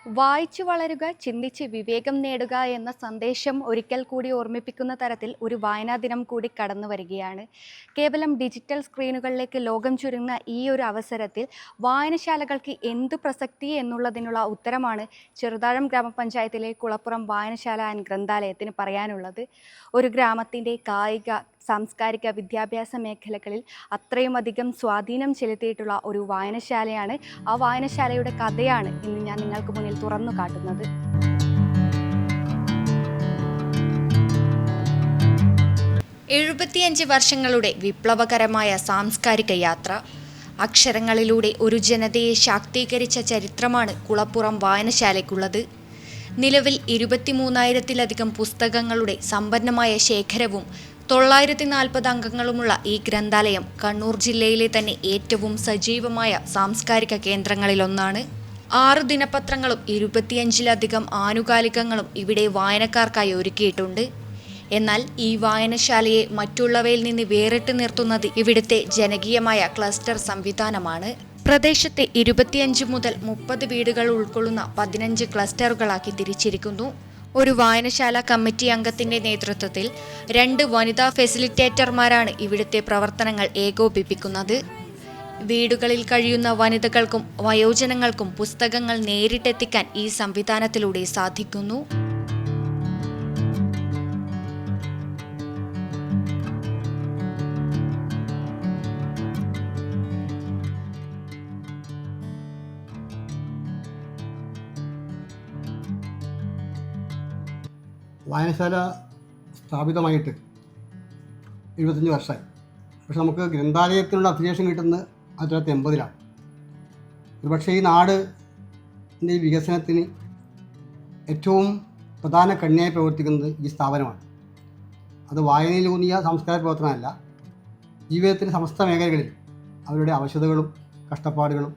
വായിച്ചു വളരുക, ചിന്തിച്ച് വിവേകം നേടുക എന്ന സന്ദേശം ഒരിക്കൽ കൂടി ഓർമ്മിപ്പിക്കുന്ന തരത്തിൽ ഒരു വായനാ ദിനം കൂടി കടന്നു വരികയാണ്. കേവലം ഡിജിറ്റൽ സ്ക്രീനുകളിലേക്ക് ലോകം ചുരുങ്ങുന്ന ഈ ഒരു അവസരത്തിൽ വായനശാലകൾക്ക് എന്ത് പ്രസക്തി എന്നുള്ളതിനുള്ള ഉത്തരമാണ് ചെറുതാഴം ഗ്രാമപഞ്ചായത്തിലെ കുളപ്പുറം വായനശാല ആൻഡ് ഗ്രന്ഥാലയത്തിന് പറയാനുള്ളത്. ഒരു ഗ്രാമത്തിൻ്റെ കായിക, സാംസ്കാരിക, വിദ്യാഭ്യാസ മേഖലകളിൽ അത്രയുമധികം സ്വാധീനം ചെലുത്തിയിട്ടുള്ള ഒരു വായനശാലയാണ്. ആ വായനശാലയുടെ കഥയാണ് ഇന്ന് ഞാൻ നിങ്ങൾക്ക് മുന്നിൽ തുറന്നു കാട്ടുന്നത്. വർഷങ്ങളുടെ വിപ്ലവകരമായ സാംസ്കാരിക യാത്ര. അക്ഷരങ്ങളിലൂടെ ഒരു ജനതയെ ശാക്തീകരിച്ച ചരിത്രമാണ് കുളപ്പുറം വായനശാലയ്ക്കുള്ളത്. നിലവിൽ 23,000-ലധികം പുസ്തകങ്ങളുടെ സമ്പന്നമായ ശേഖരവും 940 അംഗങ്ങളുമുള്ള ഈ ഗ്രന്ഥാലയം കണ്ണൂർ ജില്ലയിലെ തന്നെ ഏറ്റവും സജീവമായ സാംസ്കാരിക കേന്ദ്രങ്ങളിലൊന്നാണ്. 6 ദിനപത്രങ്ങളും 25-ലധികം ആനുകാലികങ്ങളും ഇവിടെ വായനക്കാർക്കായി ഒരുക്കിയിട്ടുണ്ട്. എന്നാൽ ഈ വായനശാലയെ മറ്റുള്ളവയിൽ നിന്ന് വേറിട്ട് നിർത്തുന്നത് ഇവിടുത്തെ ജനകീയമായ ക്ലസ്റ്റർ സംവിധാനമാണ്. പ്രദേശത്തെ 25 മുതൽ 30 വീടുകൾ ഉൾക്കൊള്ളുന്ന 15 ക്ലസ്റ്ററുകളാക്കി തിരിച്ചിരിക്കുന്നു. ഒരു വായനശാല കമ്മിറ്റി അംഗത്തിന്റെ നേതൃത്വത്തിൽ 2 വനിതാ ഫെസിലിറ്റേറ്റർമാരാണ് ഇവിടുത്തെ പ്രവർത്തനങ്ങൾ ഏകോപിപ്പിക്കുന്നത്. വീടുകളിൽ കഴിയുന്ന വനിതകൾക്കും വയോജനങ്ങൾക്കും പുസ്തകങ്ങൾ നേരിട്ടെത്തിക്കാൻ ഈ സംവിധാനത്തിലൂടെ സാധിക്കുന്നു. വായനശാല സ്ഥാപിതമായിട്ട് 25 വർഷമായി. പക്ഷെ നമുക്ക് ഗ്രന്ഥാലയത്തിനുള്ള അഫിലിയേഷൻ കിട്ടുന്നത് 1980-ലാണ്. ഒരുപക്ഷെ ഈ നാടിൻ്റെ വികസനത്തിന് ഏറ്റവും പ്രധാന കണ്ണിയായി പ്രവർത്തിക്കുന്നത് ഈ സ്ഥാപനമാണ്. അത് വായനയിലൂന്നിയ സാംസ്കാരിക പ്രവർത്തനമല്ല, ജീവിതത്തിൻ്റെ സമസ്ത മേഖലകളിൽ അവരുടെ അവശതകളും കഷ്ടപ്പാടുകളും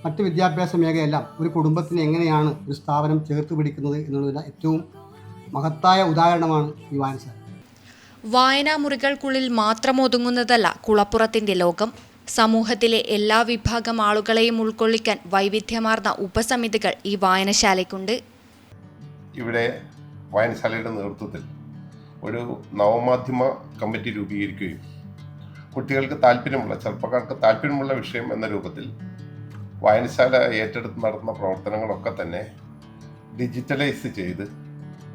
മറ്റ് വിദ്യാഭ്യാസ മേഖലയെല്ലാം ഒരു കുടുംബത്തിന് എങ്ങനെയാണ് ഒരു സ്ഥാപനം ചേർത്ത് പിടിക്കുന്നത് എന്നുള്ളതിന് ഏറ്റവും മഹത്തായ ഉദാഹരണമാണ് ഈ വായനശാല. വായനാ മുറികൾക്കുള്ളിൽ മാത്രം ഒതുങ്ങുന്നതല്ല കുളപ്പുറത്തിന്റെ ലോകം. സമൂഹത്തിലെ എല്ലാ വിഭാഗം ആളുകളെയും ഉൾക്കൊള്ളിക്കാൻ വൈവിധ്യമാർന്ന ഉപസമിതികൾ ഈ വായനശാലയ്ക്കുണ്ട്. ഇവിടെ വായനശാലയുടെ നേതൃത്വത്തിൽ ഒരു നവമാധ്യമ കമ്മിറ്റി രൂപീകരിക്കുകയും കുട്ടികൾക്ക് താല്പര്യമുള്ള, ചെറുപ്പക്കാർക്ക് താല്പര്യമുള്ള വിഷയം എന്ന രൂപത്തിൽ വായനശാല ഏറ്റെടുത്ത് നടത്തുന്ന പ്രവർത്തനങ്ങളൊക്കെ തന്നെ ഡിജിറ്റലൈസ് ചെയ്ത്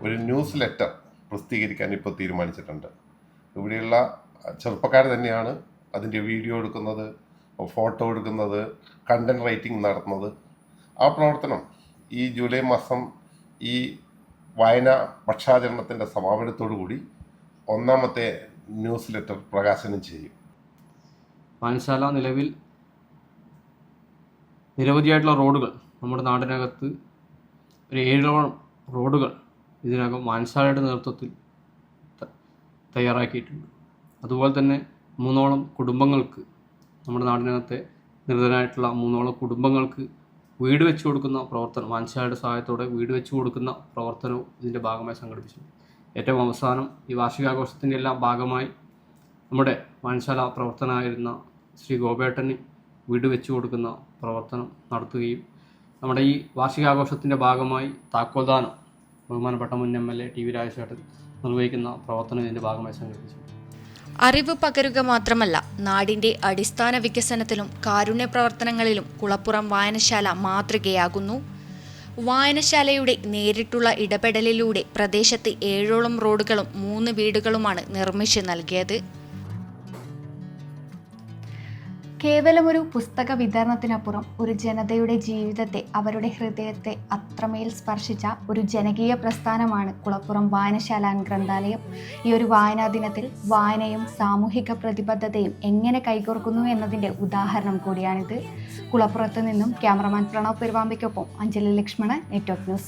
ഒരു ന്യൂസ് ലെറ്റർ പ്രസിദ്ധീകരിക്കാൻ ഇപ്പോൾ തീരുമാനിച്ചിട്ടുണ്ട്. ഇവിടെയുള്ള ചെറുപ്പക്കാർ തന്നെയാണ് അതിൻ്റെ വീഡിയോ എടുക്കുന്നത്, ഫോട്ടോ എടുക്കുന്നത്, കണ്ടന്റ് റൈറ്റിംഗ് നടത്തുന്നത്. ആ പ്രവർത്തനം ഈ ജൂലൈ മാസം ഈ വായനാ പക്ഷാചരണത്തിൻ്റെ സമാപനത്തോടു കൂടി 1ാമത്തെ ന്യൂസ് ലെറ്റർ പ്രകാശനം ചെയ്യും. വായനശാല നിലവിൽ നിരവധിയായിട്ടുള്ള റോഡുകൾ, നമ്മുടെ നാടിനകത്ത് ഒരു 7ഓളം റോഡുകൾ ഇതിനകം വായനശാലയുടെ നേതൃത്വത്തിൽ തയ്യാറാക്കിയിട്ടുണ്ട്. അതുപോലെ തന്നെ 3ഓളം കുടുംബങ്ങൾക്ക്, നമ്മുടെ നാടിനകത്തെ നിർധനായിട്ടുള്ള 3ഓളം കുടുംബങ്ങൾക്ക് വീട് വെച്ച് കൊടുക്കുന്ന പ്രവർത്തനം, വായനശാലയുടെ സഹായത്തോടെ വീട് വെച്ച് കൊടുക്കുന്ന പ്രവർത്തനവും ഇതിൻ്റെ ഭാഗമായി സംഘടിപ്പിച്ചിട്ടുണ്ട്. ഏറ്റവും അവസാനം ഈ വാർഷികാഘോഷത്തിൻ്റെ എല്ലാം ഭാഗമായി നമ്മുടെ വായനശാല പ്രവർത്തനമായിരുന്ന ശ്രീ ഗോപേട്ടന് വീട് വെച്ച് കൊടുക്കുന്ന പ്രവർത്തനം നടത്തുകയും നമ്മുടെ ഈ വാർഷികാഘോഷത്തിൻ്റെ ഭാഗമായി താക്കോൽദാനം ബഹുമാനപ്പെട്ട മുൻ MLA TV രാജേഷേട്ടൻ നിർവഹിക്കുന്ന പ്രവർത്തനം ഇതിൻ്റെ ഭാഗമായി സംഘടിപ്പിച്ചു. അറിവ് പകരുക മാത്രമല്ല, നാടിന്റെ അടിസ്ഥാന വികസനത്തിലും കാരുണ്യ പ്രവർത്തനങ്ങളിലും കുളപ്പുറം വായനശാല മാതൃകയാകുന്നു. വായനശാലയുടെ നേരിട്ടുള്ള ഇടപെടലിലൂടെ പ്രദേശത്ത് 7ഓളം റോഡുകളും 3 വീടുകളുമാണ് നിർമ്മിച്ചു നൽകിയത്. കേവലം ഒരു പുസ്തക വിതരണത്തിനപ്പുറം ഒരു ജനതയുടെ ജീവിതത്തെ, അവരുടെ ഹൃദയത്തെ അത്രമേൽ സ്പർശിച്ച ഒരു ജനകീയ പ്രസ്ഥാനമാണ് കുളപ്പുറം വായനശാല ആൻഡ് ഗ്രന്ഥാലയം. ഈ ഒരു വായനാ ദിനത്തിൽ വായനയും സാമൂഹിക പ്രതിബദ്ധതയും എങ്ങനെ കൈകോർക്കുന്നു എന്നതിൻ്റെ ഉദാഹരണം കൂടിയാണിത്. കുളപ്പുറത്ത് നിന്നും ക്യാമറമാൻ പ്രണവ് പെരുവാമ്പയ്ക്കൊപ്പം അഞ്ജലി ലക്ഷ്മണൻ, നെറ്റ്വർക്ക് ന്യൂസ്.